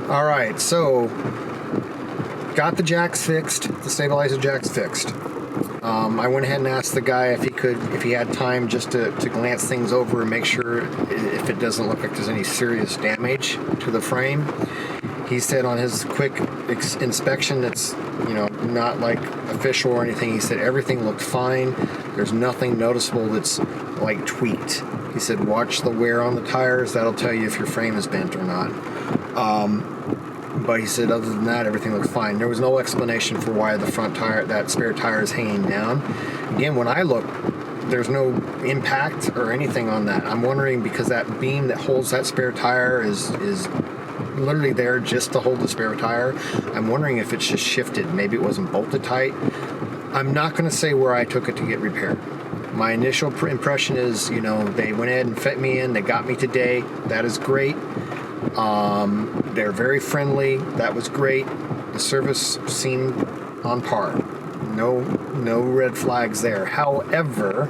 All right, so got the jacks fixed, the stabilizer jacks fixed. I went ahead and asked the guy if he had time just to glance things over and make sure if it doesn't look like there's any serious damage to the frame. He said on his quick inspection, it's not like official or anything. He said everything looked fine. There's nothing noticeable that's like tweaked. He said watch the wear on the tires. That'll tell you if your frame is bent or not. But he said other than that, everything looked fine. There was no explanation for why the front tire, that spare tire, is hanging down. Again, when I look, there's no impact or anything on that. I'm wondering because that beam that holds that spare tire is literally there just to hold the spare tire. I'm wondering if it's just shifted. Maybe it wasn't bolted tight. I'm not going to say where I took it to get repaired. My initial impression is, they went ahead and fit me in. They got me today. That is great. They're very friendly. That was great. The service seemed on par. No red flags there. However,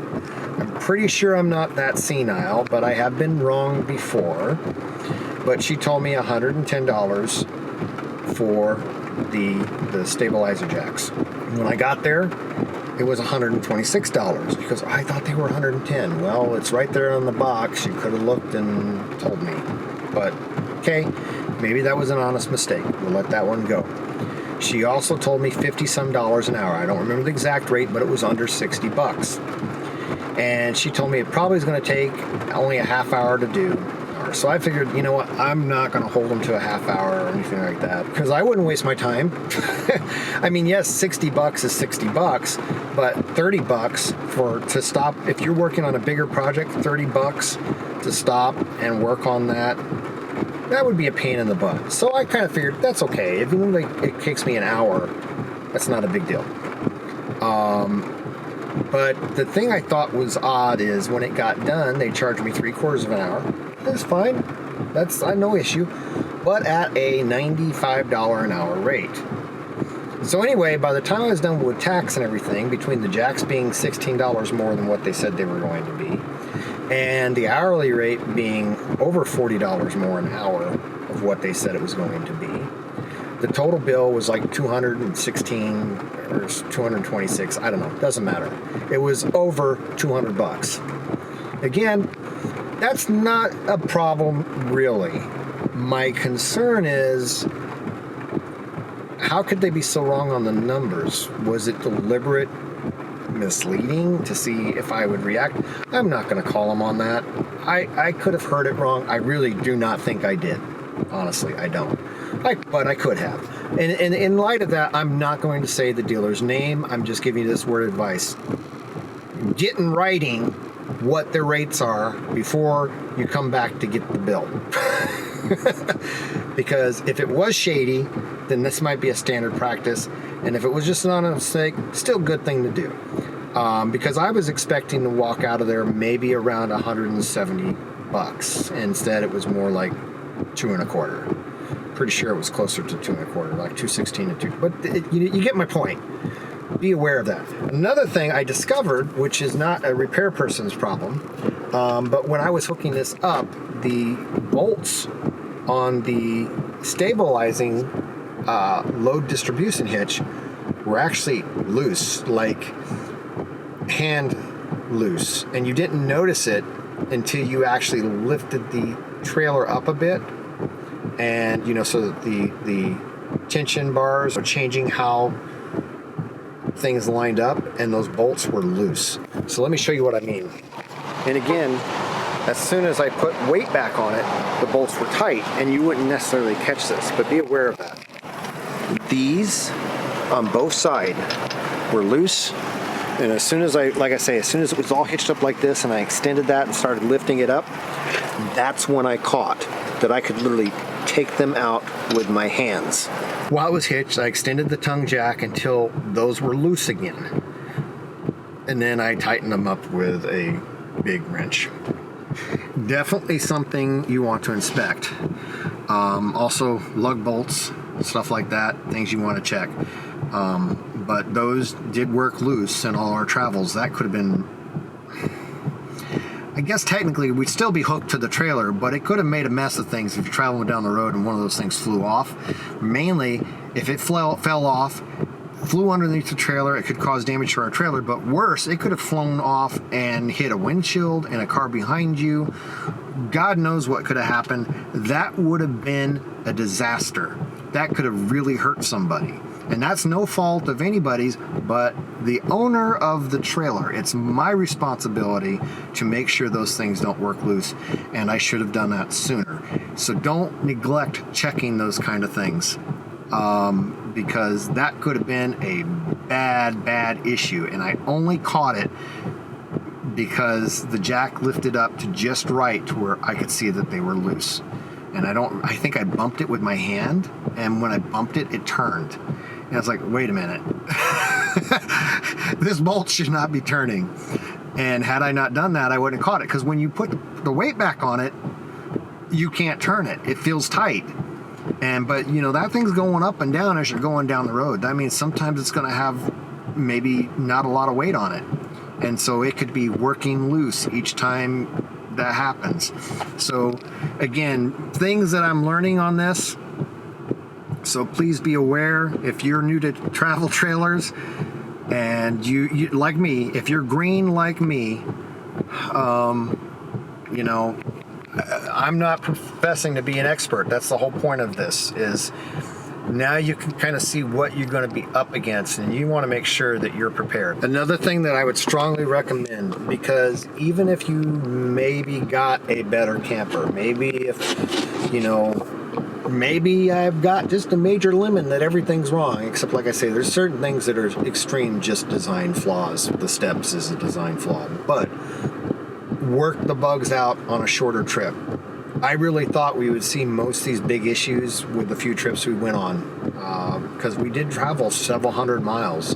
I'm pretty sure I'm not that senile, but I have been wrong before. But she told me $110 for the stabilizer jacks. When I got there, it was $126 because I thought they were $110. Well, it's right there on the box. You could have looked and told me. But okay, maybe that was an honest mistake. We'll let that one go. She also told me $50-some an hour. I don't remember the exact rate, but it was under $60. And she told me it probably is going to take only a half hour to do. So I figured, you know what, I'm not going to hold them to a half hour or anything like that because I wouldn't waste my time. I mean, yes, $60 is $60, but $30 to stop. If you're working on a bigger project, $30 to stop and work on that would be a pain in the butt. So I kind of figured that's okay. Even though it takes me an hour, that's not a big deal. But the thing I thought was odd is when it got done, they charged me 3/4 of an hour. That's fine. That's no issue. But at a $95 an hour rate. So anyway, by the time I was done with tax and everything, between the jacks being $16 more than what they said they were going to be, and the hourly rate being over $40 more an hour of what they said it was going to be, the total bill was like $216 or $226. I don't know. Doesn't matter. It was over $200. Again, that's not a problem, really. My concern is, how could they be so wrong on the numbers? Was it deliberate misleading to see if I would react? I'm not going to call them on that. I could have heard it wrong. I really do not think I did. Honestly, I don't. But I could have. And in light of that, I'm not going to say the dealer's name. I'm just giving you this word of advice. Get in writing what their rates are before you come back to get the bill. Because if it was shady, then this might be a standard practice. And if it was just an honest mistake, still a good thing to do. Because I was expecting to walk out of there maybe around $170. Instead, it was more like $2.25. Pretty sure it was closer to $2.25, like $2.16 and $2. But you get my point. Be aware of that. Another thing I discovered, which is not a repair person's problem, but when I was hooking this up, the bolts on the stabilizing load distribution hitch were actually loose, like hand loose, and you didn't notice it until you actually lifted the trailer up a bit, and so that the tension bars are changing how things lined up, and those bolts were loose. So let me show you what I mean. And again, as soon as I put weight back on it, the bolts were tight, and you wouldn't necessarily catch this, but be aware of that. These on both sides were loose, and as soon as as soon as it was all hitched up like this and I extended that and started lifting it up, that's when I caught that I could literally take them out with my hands. While it was hitched, I extended the tongue jack until those were loose again. And then I tightened them up with a big wrench. Definitely something you want to inspect. Also, lug bolts, stuff like that, things you want to check. But those did work loose in all our travels. That could have been I guess technically we'd still be hooked to the trailer, but it could have made a mess of things if you're traveling down the road and one of those things flew off. Mainly, if it fell off, flew underneath the trailer, it could cause damage to our trailer, but worse, it could have flown off and hit a windshield and a car behind you. God knows what could have happened. That would have been a disaster. That could have really hurt somebody. And that's no fault of anybody's but the owner of the trailer. It's my responsibility to make sure those things don't work loose, and I should have done that sooner. So don't neglect checking those kind of things, because that could have been a bad issue, and I only caught it because the jack lifted up to just right to where I could see that they were loose. And I think I bumped it with my hand, and when I bumped it, it turned. And I was like, wait a minute. This bolt should not be turning. And had I not done that, I wouldn't have caught it. Because when you put the weight back on it, you can't turn it. It feels tight. But that thing's going up and down as you're going down the road. That means sometimes it's going to have maybe not a lot of weight on it. And so it could be working loose each time that happens. So again, things that I'm learning on this. So please be aware if you're new to travel trailers and you like me, if you're green like me, I'm not professing to be an expert. That's the whole point of this, is now you can kind of see what you're going to be up against, and you want to make sure that you're prepared. Another thing that I would strongly recommend, because even if you maybe got a better camper, maybe I've got just a major lemon that everything's wrong, except like I say, there's certain things that are extreme just design flaws. The steps is a design flaw, but work the bugs out on a shorter trip. I really thought we would see most of these big issues with the few trips we went on, because we did travel several hundred miles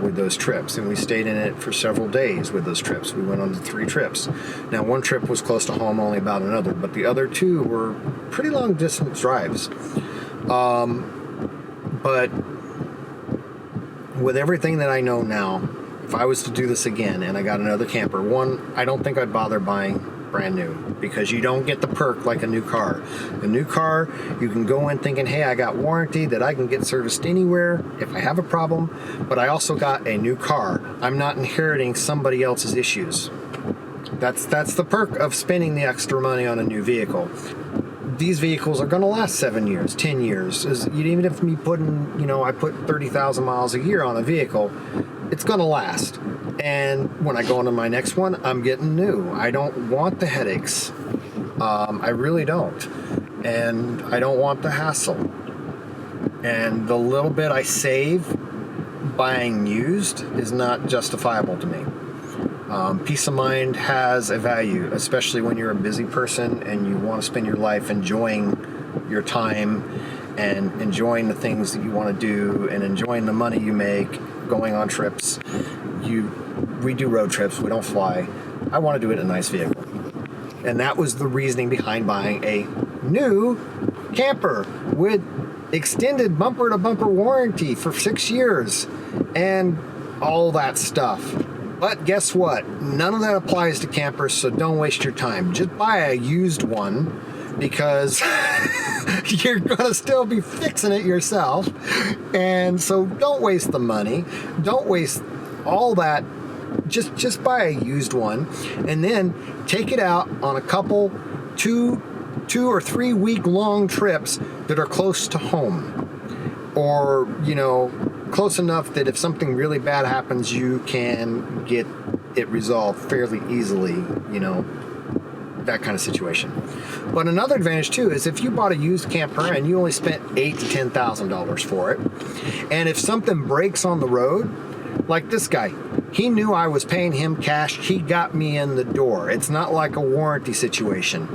with those trips, and we stayed in it for several days with those trips. We went on 3 trips. Now, one trip was close to home, only about another, but the other 2 were pretty long distance drives. But with everything that I know now, if I was to do this again and I got another camper, one, I don't think I'd bother buying brand new, because you don't get the perk like a new car. A new car, you can go in thinking, hey, I got warranty that I can get serviced anywhere if I have a problem, but I also got a new car. I'm not inheriting somebody else's issues. That's the perk of spending the extra money on a new vehicle. These vehicles are going to last 7 years, 10 years. Even if me putting, I put 30,000 miles a year on a vehicle, it's going to last. And when I go into my next one, I'm getting new. I don't want the headaches. I really don't. And I don't want the hassle. And the little bit I save buying used is not justifiable to me. Peace of mind has a value, especially when you're a busy person and you want to spend your life enjoying your time and enjoying the things that you want to do and enjoying the money you make going on trips. We do road trips, we don't fly. I want to do it in a nice vehicle. And that was the reasoning behind buying a new camper with extended bumper-to-bumper warranty for 6 years and all that stuff. But guess what? None of that applies to campers, so don't waste your time. Just buy a used one, because you're going to still be fixing it yourself. And so don't waste the money. Don't waste all that. Just buy a used one, and then take it out on a couple, 2 or 3 week long trips that are close to home. Or, close enough that if something really bad happens, you can get it resolved fairly easily, that kind of situation. But another advantage too is if you bought a used camper and you only spent $8,000 to $10,000 for it, and if something breaks on the road, like this guy, he knew I was paying him cash. He got me in the door. It's not like a warranty situation.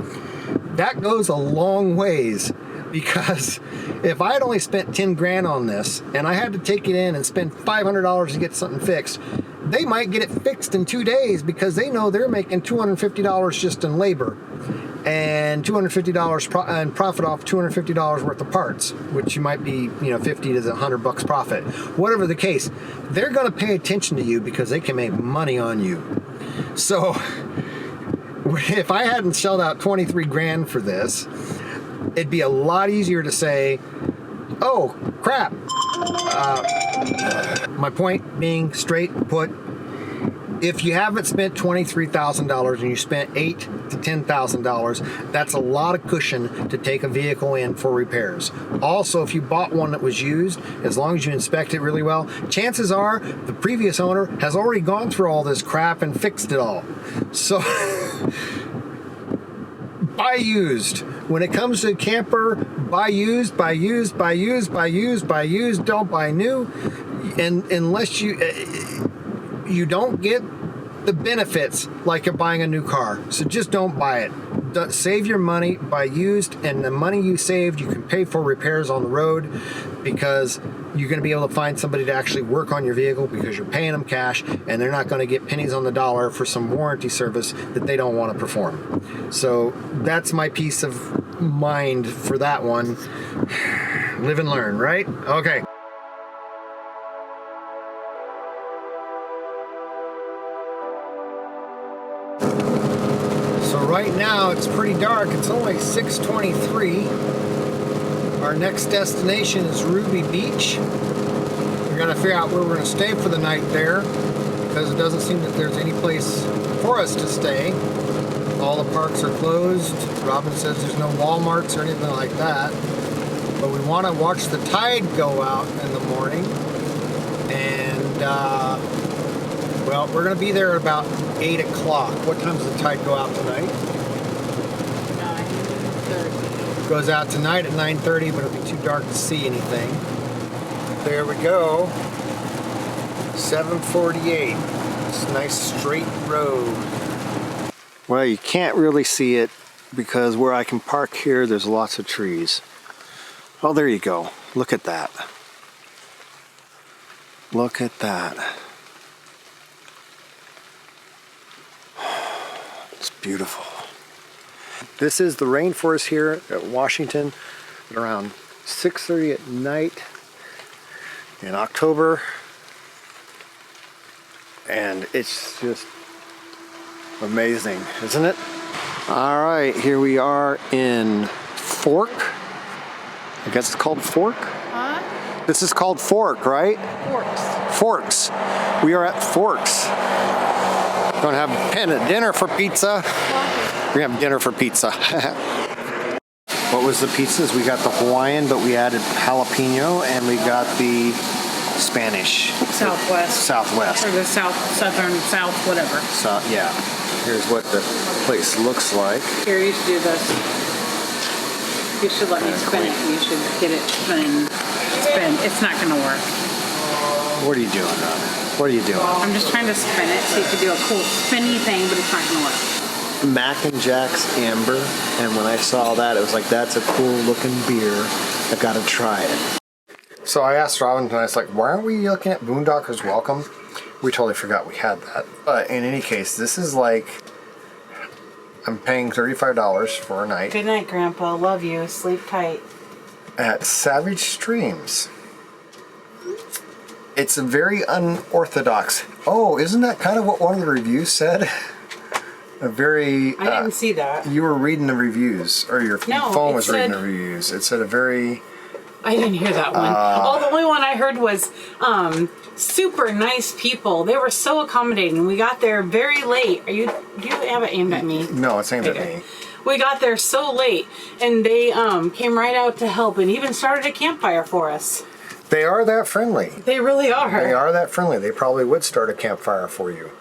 That goes a long ways, because if I had only spent 10 grand on this and I had to take it in and spend $500 to get something fixed, they might get it fixed in 2 days, because they know they're making $250 just in labor and $250 and profit off $250 worth of parts, which you might be, 50 to $100 profit. Whatever the case, they're going to pay attention to you because they can make money on you. So if I hadn't shelled out 23 grand for this, it'd be a lot easier to say, oh, crap. My point being straight put, if you haven't spent $23,000 and you spent $8,000 to $10,000, that's a lot of cushion to take a vehicle in for repairs. Also, if you bought one that was used, as long as you inspect it really well, chances are the previous owner has already gone through all this crap and fixed it all. So buy used. When it comes to a camper, buy used, buy used, buy used, buy used, buy used. Don't buy new, and unless you don't get the benefits like you're buying a new car. So just don't buy it. Save your money, buy used, and the money you saved you can pay for repairs on the road, because you're going to be able to find somebody to actually work on your vehicle because you're paying them cash, and they're not going to get pennies on the dollar for some warranty service that they don't want to perform. So that's my peace of mind for that one. Live and learn, right? Okay. Right now it's pretty dark. It's only 6:23. Our next destination is Ruby Beach. We're gonna figure out where we're gonna stay for the night there, because it doesn't seem that there's any place for us to stay. All the parks are closed. Robin says there's no Walmarts or anything like that. But we want to watch the tide go out in the morning. And well, we're gonna be there at about 8 o'clock. What time does the tide go out tonight? 9:30. Goes out tonight at 9:30, but it'll be too dark to see anything. There we go. 7:48. It's a nice straight road. Well, you can't really see it because where I can park here, there's lots of trees. Oh, there you go. Look at that. Look at that. It's beautiful. This is the rainforest here at Washington at around 6:30 at night in October. And it's just amazing, isn't it? All right, here we are in Fork. I guess it's called Fork? Huh? This is called Fork, right? Forks. Forks. We are at Forks. Gonna have dinner for pizza. We're gonna have dinner for pizza. What was the pizzas? We got the Hawaiian, but we added jalapeno, and we got the Spanish. Southwest. Or the southern, whatever. So, yeah. Here's what the place looks like. Here, you should do this. You should let me spin it. You should get it spin. It's not gonna work. What are you doing, Robin? What are you doing? I'm just trying to spin it so you could do a cool spinny thing, but it's not gonna work. Mac and Jack's Amber, and when I saw that, it was like, that's a cool looking beer. I gotta try it. So I asked Robin, and I was like, why aren't we looking at Boondockers Welcome? We totally forgot we had that. But in any case, this is like, I'm paying $35 for a night. Good night, Grandpa. Love you. Sleep tight. At Savage Streams. It's a very unorthodox. Oh, isn't that kind of what one of the reviews said? A very... I didn't see that. You were reading the reviews, or your phone was reading the reviews. It said a very... I didn't hear that one. The only one I heard was super nice people. They were so accommodating. We got there very late. Do you have it aimed at me? No, it's aimed at me. We got there so late, and they came right out to help and even started a campfire for us. They are that friendly. They really are. They are that friendly. They probably would start a campfire for you.